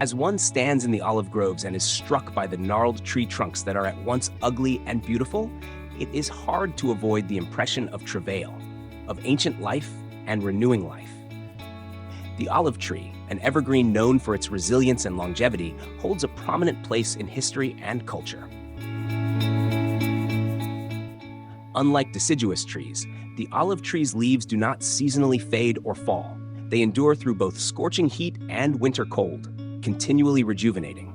As one stands in the olive groves and is struck by the gnarled tree trunks that are at once ugly and beautiful, it is hard to avoid the impression of travail, of ancient life and renewing life. The olive tree, an evergreen known for its resilience and longevity, holds a prominent place in history and culture. Unlike deciduous trees, the olive tree's leaves do not seasonally fade or fall. They endure through both scorching heat and winter cold, continually rejuvenating.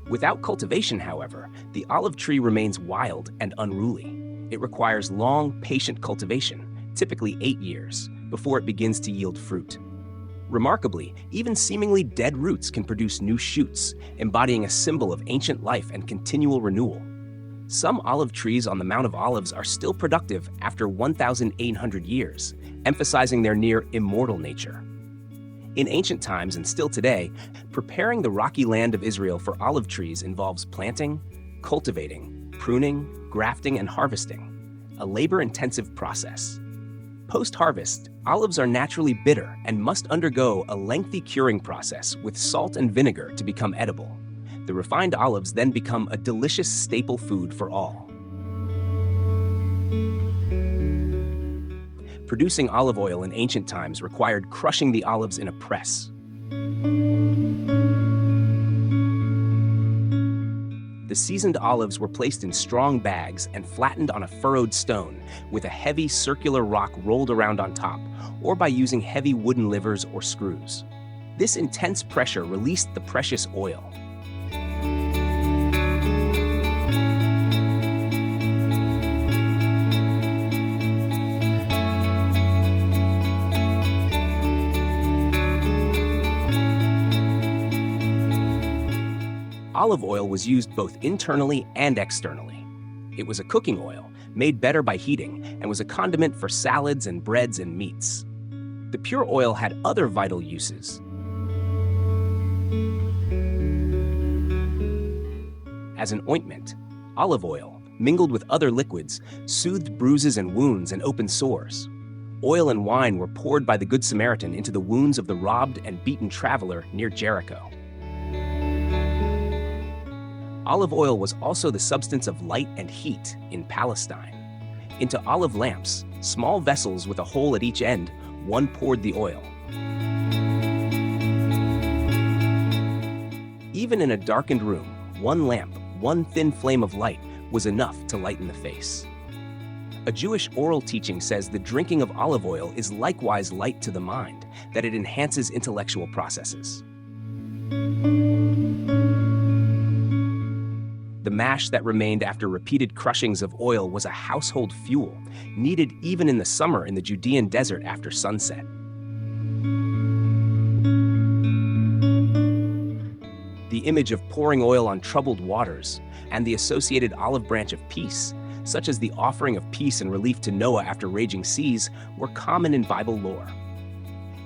Without cultivation, however, the olive tree remains wild and unruly. It requires long, patient cultivation, typically 8 years, before it begins to yield fruit. Remarkably, even seemingly dead roots can produce new shoots, embodying a symbol of ancient life and continual renewal. Some olive trees on the Mount of Olives are still productive after 1,800 years, emphasizing their near immortal nature. In ancient times and still today, preparing the rocky land of Israel for olive trees involves planting, cultivating, pruning, grafting, and harvesting, a labor-intensive process. Post-harvest, olives are naturally bitter and must undergo a lengthy curing process with salt and vinegar to become edible. The refined olives then become a delicious staple food for all. Producing olive oil in ancient times required crushing the olives in a press. The seasoned olives were placed in strong bags and flattened on a furrowed stone, with a heavy circular rock rolled around on top, or by using heavy wooden livers or screws. This intense pressure released the precious oil. Olive oil was used both internally and externally. It was a cooking oil, made better by heating, and was a condiment for salads and breads and meats. The pure oil had other vital uses. As an ointment, olive oil, mingled with other liquids, soothed bruises and wounds and open sores. Oil and wine were poured by the Good Samaritan into the wounds of the robbed and beaten traveler near Jericho. Olive oil was also the substance of light and heat in Palestine. Into olive lamps, small vessels with a hole at each end, one poured the oil. Even in a darkened room, one lamp, one thin flame of light, was enough to lighten the face. A Jewish oral teaching says the drinking of olive oil is likewise light to the mind, that it enhances intellectual processes. The mash that remained after repeated crushings of oil was a household fuel, needed even in the summer in the Judean desert after sunset. The image of pouring oil on troubled waters and the associated olive branch of peace, such as the offering of peace and relief to Noah after raging seas, were common in Bible lore.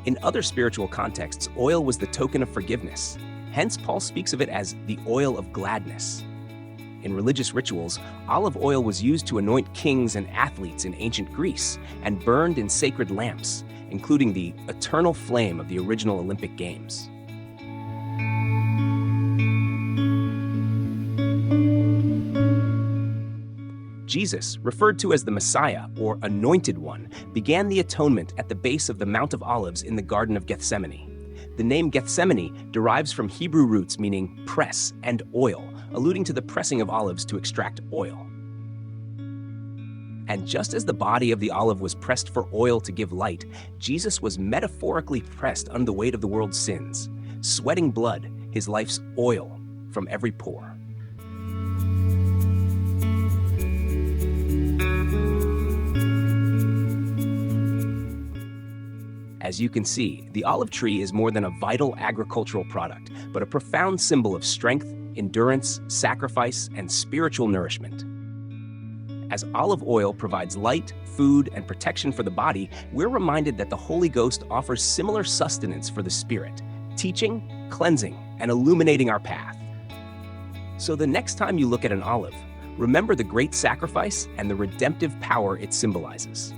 In other spiritual contexts, oil was the token of forgiveness. Hence, Paul speaks of it as the oil of gladness. In religious rituals, olive oil was used to anoint kings and athletes in ancient Greece and burned in sacred lamps, including the eternal flame of the original Olympic Games. Jesus, referred to as the Messiah or Anointed One, began the atonement at the base of the Mount of Olives in the Garden of Gethsemane. The name Gethsemane derives from Hebrew roots meaning press and oil, alluding to the pressing of olives to extract oil. And just as the body of the olive was pressed for oil to give light, Jesus was metaphorically pressed under the weight of the world's sins, sweating blood, his life's oil, from every pore. As you can see, the olive tree is more than a vital agricultural product, but a profound symbol of strength, endurance, sacrifice, and spiritual nourishment. As olive oil provides light, food, and protection for the body, we're reminded that the Holy Ghost offers similar sustenance for the spirit, teaching, cleansing, and illuminating our path. So the next time you look at an olive, remember the great sacrifice and the redemptive power it symbolizes.